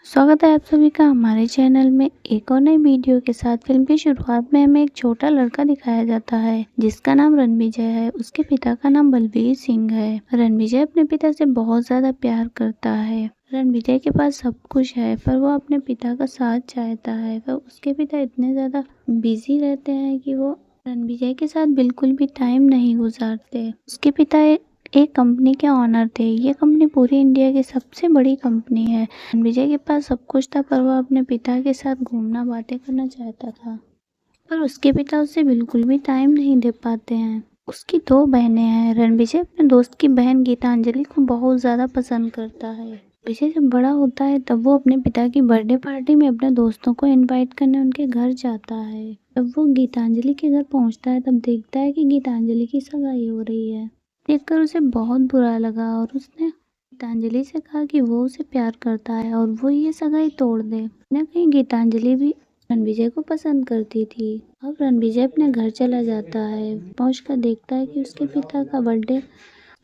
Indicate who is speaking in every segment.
Speaker 1: स्वागत है आप सभी का हमारे चैनल में एक और नई वीडियो के साथ। फिल्म की शुरुआत में हमें एक छोटा लड़का दिखाया जाता है जिसका नाम रणविजय है। उसके पिता का नाम बलबीर सिंह है। रणविजय अपने पिता से बहुत ज्यादा प्यार करता है। रणविजय के पास सब कुछ है पर वो अपने पिता का साथ चाहता है। पर उसके पिता इतने ज्यादा बिजी रहते हैं कि वो रणविजय के साथ बिल्कुल भी टाइम नहीं गुजारते। उसके पिता एक कंपनी के ऑनर थे। ये कंपनी पूरी इंडिया की सबसे बड़ी कंपनी है। विजय के पास सब कुछ था पर वह अपने पिता के साथ घूमना बातें करना चाहता था, पर उसके पिता उसे बिल्कुल भी टाइम नहीं दे पाते हैं। उसकी दो बहनें हैं। रणविजय अपने दोस्त की बहन गीतांजलि को बहुत ज़्यादा पसंद करता है। विजय जब बड़ा होता है तब वो अपने पिता की बर्थडे पार्टी में अपने दोस्तों को इनवाइट करने उनके घर जाता है। जब वो गीतांजलि के घर पहुंचता है तब देखता है कि गीतांजलि की सगाई हो रही है। देखकर उसे बहुत बुरा लगा और उसने गीतांजलि से कहा कि वो उसे प्यार करता है और वो ये सगाई तोड़ दे। न कहीं गीतांजलि भी रणविजय को पसंद करती थी। अब रणविजय अपने घर चला जाता है। पहुंचकर देखता है कि उसके पिता का बर्थडे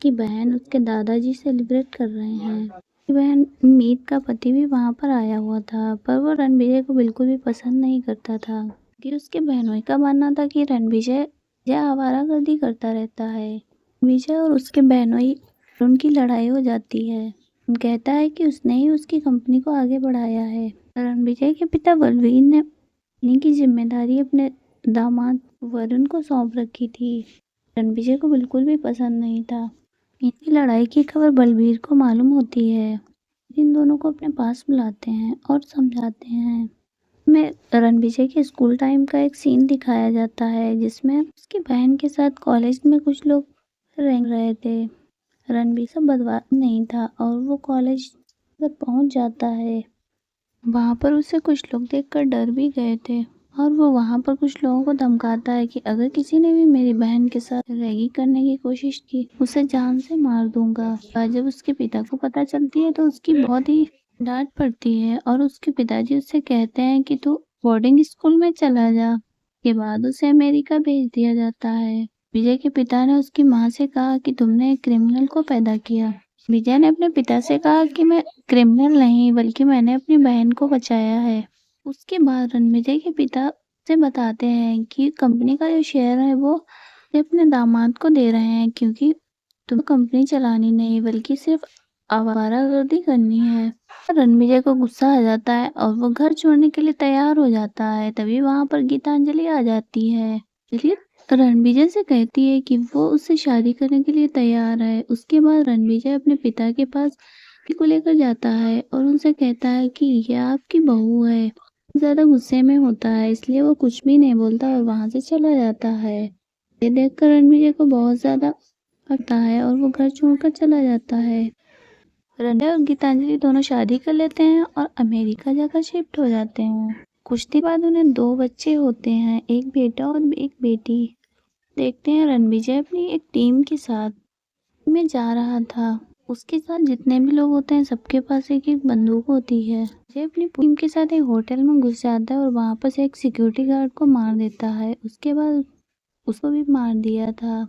Speaker 1: की बहन उसके दादाजी सेलिब्रेट कर रहे हैं। उसकी बहन मीत का पति भी वहां पर आया हुआ था पर वो रणविजय को बिल्कुल भी पसंद नहीं करता था कि उसके बहनों का मानना था कि रणविजय आवारागर्दी करता रहता है। विजय और उसके बहनोई उनकी लड़ाई हो जाती है। कहता है कि उसने ही उसकी कंपनी को आगे बढ़ाया है। रणविजय के पिता बलवीर ने कंपनी की जिम्मेदारी अपने दामाद वरुण को सौंप रखी थी। रणविजय को बिल्कुल भी पसंद नहीं था। इनकी लड़ाई की खबर बलवीर को मालूम होती है। इन दोनों को अपने पास बुलाते हैं और समझाते हैं। में रणविजय के स्कूल टाइम का एक सीन दिखाया जाता है जिसमें उसकी बहन के साथ कॉलेज में कुछ लोग रह रहे थे। रणबीर सब बदमाश नहीं था और वो कॉलेज तक पहुंच जाता है। वहां पर उसे कुछ लोग देखकर डर भी गए थे और वो वहां पर कुछ लोगों को धमकाता है कि अगर किसी ने भी मेरी बहन के साथ रैगी करने की कोशिश की उसे जान से मार दूंगा। और जब उसके पिता को पता चलती है तो उसकी बहुत ही डांट पड़ती है और उसके पिताजी उससे कहते हैं कि तू बोर्डिंग स्कूल में चला जा। के बाद उसे अमेरिका भेज दिया जाता है। विजय के पिता ने उसकी माँ से कहा कि तुमने एक क्रिमिनल को पैदा किया। विजय ने अपने पिता से कहा कि मैं क्रिमिनल नहीं बल्कि मैंने अपनी बहन को बचाया है। उसके बाद रणविजय के पिता से बताते हैं कि कंपनी का जो शेयर है वो अपने दामाद को दे रहे हैं क्योंकि तुम्हें कंपनी चलानी नहीं बल्कि सिर्फ आवारागर्दी करनी है। रणविजय को गुस्सा आ जाता है और वो घर छोड़ने के लिए तैयार हो जाता है। तभी वहां पर गीतांजलि आ जाती है। रणविजय से कहती है कि वो उससे शादी करने के लिए तैयार है। उसके बाद रणविजय अपने पिता के पास को लेकर जाता है और उनसे कहता है कि यह आपकी बहू है। ज्यादा गुस्से में होता है इसलिए वो कुछ भी नहीं बोलता और वहां से चला जाता है। ये देखकर रणविजय को बहुत ज्यादा लगता है और वो घर छोड़कर चला जाता है। रणविजय और गीतांजलि दोनों शादी कर लेते हैं और अमेरिका जाकर शिफ्ट हो जाते हैं। कुछ दिन बाद उन्हें दो बच्चे होते हैं, एक बेटा और एक बेटी। देखते हैं रणविजय अपनी एक टीम के साथ में जा रहा था। उसके साथ जितने भी लोग होते हैं सबके पास एक एक बंदूक होती है। विजय अपनी टीम के साथ एक होटल में घुस जाता है और वहां पर से एक सिक्योरिटी गार्ड को मार देता है। उसके बाद उसको भी मार दिया था।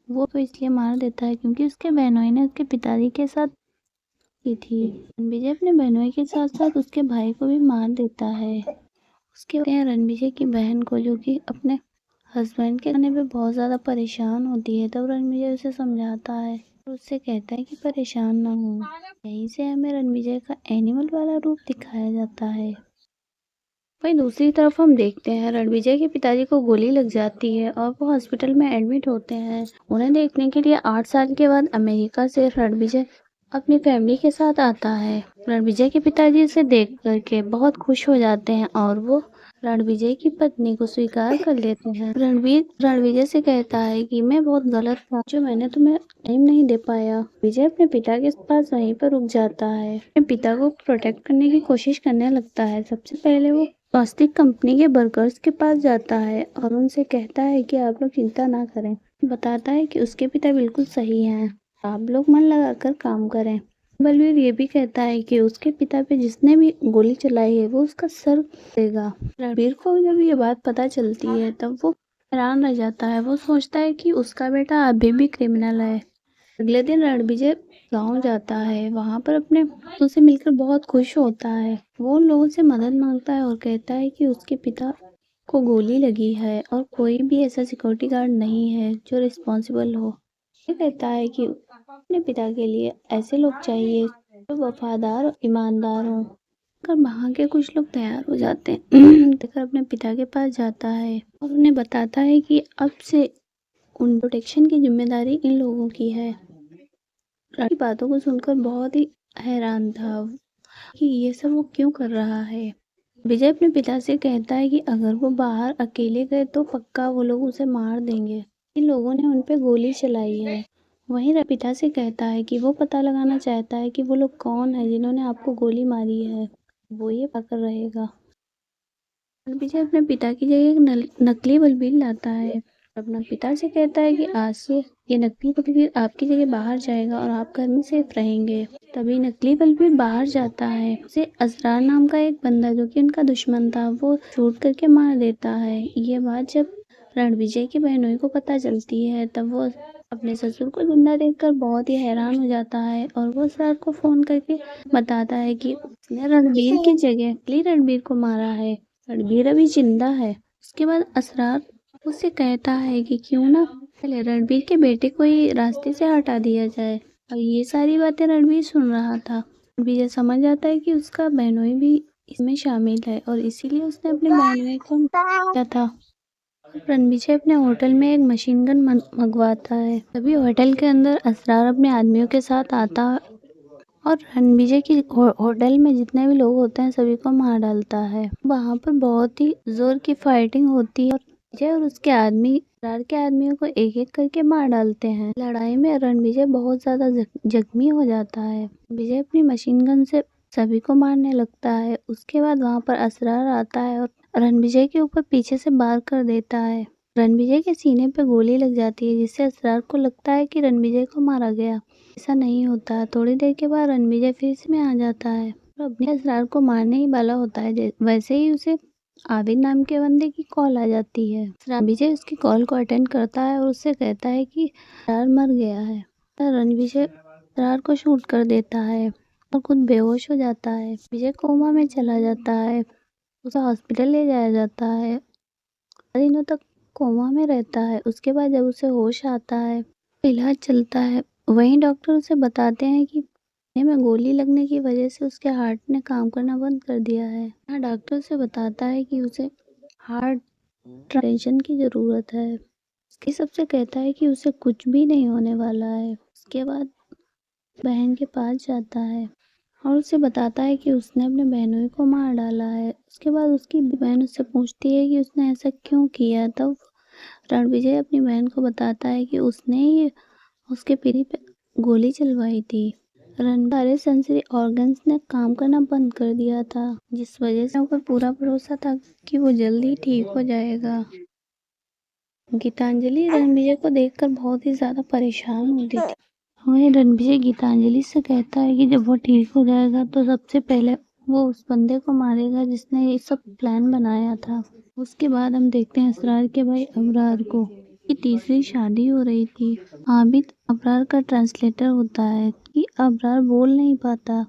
Speaker 1: वो तो इसलिए मार देता है क्योंकि उसके बहनोई ने उसके पिताजी के साथ की थी। रणविजय अपने बहनोई के साथ साथ उसके भाई को भी मार देता है। उसके बाद रणविजय की बहन को जो कि अपने हस्बैंड के कहने पे बहुत ज़्यादा परेशान होती है। तब रणविजय उसे समझाता है और उससे कहता है कि परेशान ना हो। यहीं से हमें रणविजय का एनिमल वाला रूप दिखाया जाता है। वहीं दूसरी तरफ हम देखते हैं रणविजय के पिताजी को गोली लग जाती है और वो हॉस्पिटल में एडमिट होते हैं। उन्हें देखने के लिए 8 साल के बाद अमेरिका से रणविजय अपनी फैमिली के साथ आता है। रणविजय के पिताजी इसे देख करके बहुत खुश हो जाते हैं और वो रणविजय की पत्नी को स्वीकार कर लेते हैं। रणविजय से कहता है कि मैं बहुत गलत था जो मैंने तुम्हें टाइम नहीं दे पाया। विजय अपने पिता के पास वहीं पर रुक जाता है। अपने पिता को प्रोटेक्ट करने की कोशिश करने लगता है। सबसे पहले वो प्लास्टिक कंपनी के वर्कर्स के पास जाता है और उनसे कहता है कि आप लोग चिंता ना करें। बताता है कि उसके पिता बिल्कुल सही हैं, आप लोग मन लगाकर काम करें। बलवीर ये भी कहता है कि उसके पिता पे जिसने भी गोली चलाई है वो उसका सर देगा। रणवीर को जब ये बात पता चलती है तब वो हैरान रह जाता है। वो सोचता है कि उसका बेटा अभी भी क्रिमिनल है। अगले दिन रणविजय गाँव जाता है, वहाँ पर अपने दोस्तों से मिलकर बहुत खुश होता है। वो उन लोगों से मदद मांगता है और कहता है कि उसके पिता को गोली लगी है और कोई भी ऐसा सिक्योरिटी गार्ड नहीं है जो रिस्पॉन्सिबल हो। ये कहता है कि अपने पिता के लिए ऐसे लोग चाहिए जो वफादार और ईमानदार हों। कर वहाँ के कुछ लोग तैयार हो जाते हैं। देखकर अपने पिता के पास जाता है और उन्हें बताता है कि अब से उन प्रोटेक्शन की जिम्मेदारी इन लोगों की है। की बातों को सुनकर बहुत ही हैरान था कि ये सब वो क्यों कर रहा है। विजय अपने पिता से कहता है कि अगर वो बाहर अकेले गए तो पक्का वो लोग उसे मार देंगे। इन लोगों ने उन पे गोली चलाई है। वहीं पिता से कहता है कि वो पता लगाना चाहता है कि वो लोग कौन है जिन्होंने आपको गोली मारी है। वो ये पाकर रहेगा। विजय अपने पिता की जगह एक नकली बलबीर लाता है। अपना पिता से कहता है कि आज से ये नकली बलबीर आपकी जगह बाहर जाएगा और आप घर में सेफ रहेंगे। तभी नकली बलबीर बाहर जाता है। उसे असरार नाम का एक बंदा जो कि उनका दुश्मन था वो शूट करके मार देता है। ये बात जब रणविजय की बहनोई को पता चलती है तब वो अपने ससुर को जिंदा देखकर बहुत ही हैरान हो जाता है और वो असरार को फोन करके बताता है कि उसने रणबीर की जगह नकली रणबीर को मारा है। रणबीर अभी जिंदा है। उसके बाद असरार उसे कहता है कि क्यों ना पहले रणबीर के बेटे को ही रास्ते से हटा दिया जाए। और ये सारी बातें रणबीर सुन रहा था। रणबीर समझ जाता है कि उसका बहनोई भी इसमें शामिल है और इसीलिए उसने अपने बहनोई को किया था। रणविजय अपने होटल में एक मशीन गन मंगवाता है। तभी होटल के अंदर असरार अपने आदमियों के साथ आता और रणविजय की होटल में जितने भी लोग होते हैं सभी को मार डालता है। वहाँ पर बहुत ही जोर की फाइटिंग होती है और विजय और उसके आदमी असरार के आदमियों को एक एक करके मार डालते हैं। लड़ाई में रणविजय बहुत ज्यादा जख्मी हो जाता है। विजय अपनी मशीन गन से सभी को मारने लगता है। उसके बाद वहाँ पर असरार आता है और रणविजय के ऊपर पीछे से वार कर देता है। रणविजय के सीने पे गोली लग जाती है जिससे असरार को लगता है कि रणविजय को मारा गया। ऐसा नहीं होता। थोड़ी देर के बाद रणविजय फिर से में आ जाता है और अपने असरार को मारने ही वाला होता है। वैसे ही उसे आबिद नाम के बंदे की कॉल आ जाती है। रणविजय उसकी कॉल को अटेंड करता है और उससे कहता है कि असरार मर गया है। रणविजय असरार को शूट कर देता है और खुद बेहोश हो जाता है। विजय कोमा में चला जाता है। उसे हॉस्पिटल ले जाया जाता है। दिनों तक कोमा में रहता है। उसके बाद जब उसे होश आता है इलाज चलता है। वहीं डॉक्टर उसे बताते हैं कि सीने में गोली लगने की वजह से उसके हार्ट ने काम करना बंद कर दिया है। यहाँ डॉक्टर उसे बताता है कि उसे हार्ट ट्रांसप्लांटेशन की ज़रूरत है। उसके सबसे कहता है कि उसे कुछ भी नहीं होने वाला है। उसके बाद बहन के पास जाता है और उसे बताता है कि उसने अपने बहनोई को मार डाला है। उसके बाद उसकी बहन उससे पूछती है कि उसने ऐसा क्यों किया। तब रणविजय अपनी बहन को बताता है कि उसने ही उसके पीठी पे गोली चलवाई थी। सारे सेंसरी ऑर्गन्स ने काम करना बंद कर दिया था जिस वजह से ऊपर पूरा भरोसा था कि वो जल्दी ठीक हो जाएगा। गीतांजलि रणविजय को देखकर बहुत ही ज्यादा परेशान होती थी। वहीं रणविजय गीतांजलि से कहता है कि जब वो ठीक हो जाएगा तो सबसे पहले वो उस बंदे को मारेगा जिसने ये सब प्लान बनाया था। उसके बाद हम देखते हैं असरार के भाई अबरार को की तीसरी शादी हो रही थी। आबिद अबरार का ट्रांसलेटर होता है कि अबरार बोल नहीं पाता।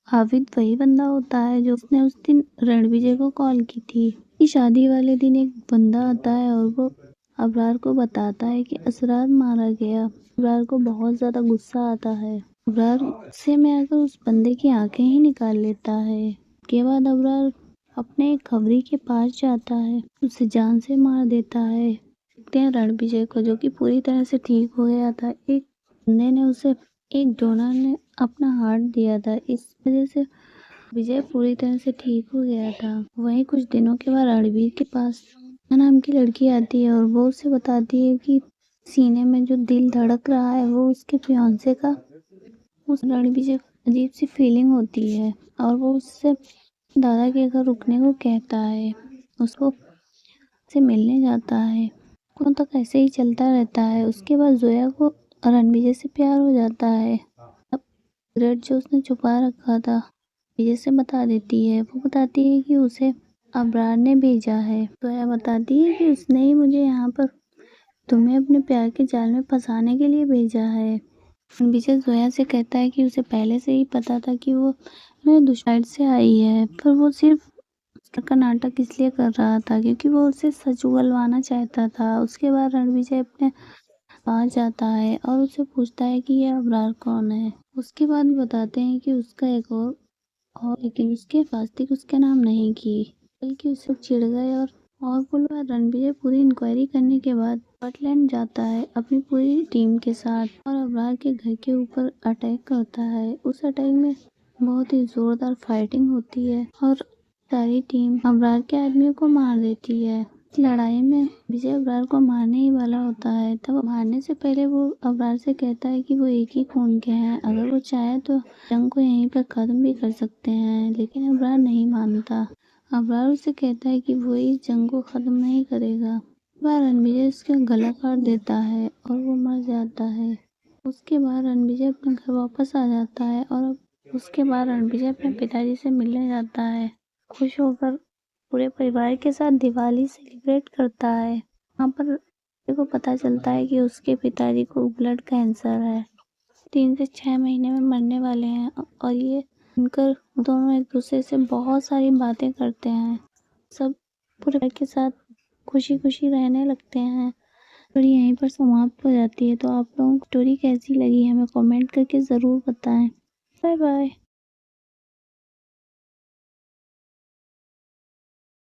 Speaker 1: आबिद वही बंदा होता है जो उसने उस दिन रणविजय को कॉल की थी। शादी वाले दिन एक बंदा आता है और वो अबरार को बताता है कि असरार मारा गया। अबरार को बहुत ज्यादा गुस्सा आता है। अबरार गुस्से में आकर उस बंदे की आंखें ही निकाल लेता है। उसके बाद अबरार अपने एक खबरी के पास जाता है, उसे जान से मार देता है। देखते हैं रणविजय को जो कि पूरी तरह से ठीक हो गया था। एक बंदे ने उसे एक डोनर ने अपना हार्ट दिया था। इस वजह से विजय पूरी तरह से ठीक हो गया था। वहीं कुछ दिनों के बाद रणवीर के पास नाम की लड़की आती है और वो उसे बताती है कि सीने में जो दिल धड़क रहा है वो उसके फियांसे का। उस रणविजय को अजीब सी फीलिंग होती है और वो उससे दादा के घर रुकने को कहता है। उसको से मिलने जाता है। कौन तक ऐसे ही चलता रहता है। उसके बाद जोया को रणविजय से प्यार हो जाता है। अब सिगरेट जो उसने छुपा रखा था विजय से बता देती है। वो बताती है कि उसे अबरार ने भेजा है। जोया बताती है कि उसने ही मुझे यहाँ पर तुम्हें अपने प्यार के जाल में फंसाने के लिए भेजा है। रणविजय जोया से कहता है कि उसे पहले से ही पता था कि वो मेरे दुश्मन से आई है, पर वो सिर्फ उसका नाटक इसलिए कर रहा था क्योंकि वो उसे सच उगलवाना चाहता था। उसके बाद रणविजय अपने पास जाता है और उससे पूछता है कि यह अबरार कौन है। उसके बाद बताते हैं कि उसका एक और लेकिन उसके वास्तविक उसके नाम नहीं की, बल्कि उससे चिढ़ गए और बोला। रणविजय पूरी इंक्वायरी करने के बाद स्कॉटलैंड जाता है अपनी पूरी टीम के साथ और अबरार के घर के ऊपर अटैक करता है। उस अटैक में बहुत ही जोरदार फाइटिंग होती है और सारी टीम अबरार के आदमियों को मार देती है। लड़ाई में विजय अबरार को मारने ही वाला होता है, तब मारने से पहले वो अबरार से कहता है कि वो एक ही खून के हैं, अगर वो चाहे तो जंग को यहीं पर खत्म भी कर सकते हैं। लेकिन अबरार नहीं मानता। अबरार उसे कहता है कि वो इस जंग को खत्म नहीं करेगा। बार रणविजय उसका गला काट देता है और वो मर जाता है। उसके बाद रणविजय अपने घर वापस आ जाता है और उसके बाद रणविजय अपने पिताजी से मिलने जाता है। खुश होकर पूरे परिवार के साथ दिवाली सेलिब्रेट करता है। वहाँ पर को पता चलता है कि उसके पिताजी को ब्लड कैंसर है, 3 से 6 महीने में मरने वाले हैं और ये सुनकर दोनों एक दूसरे से बहुत सारी बातें करते हैं। सब पूरे परिवार के साथ खुशी खुशी रहने लगते हैं। स्टोरी यहीं पर समाप्त हो जाती है। तो आप लोगों को स्टोरी कैसी लगी हमें कमेंट करके ज़रूर बताएं। Bye bye.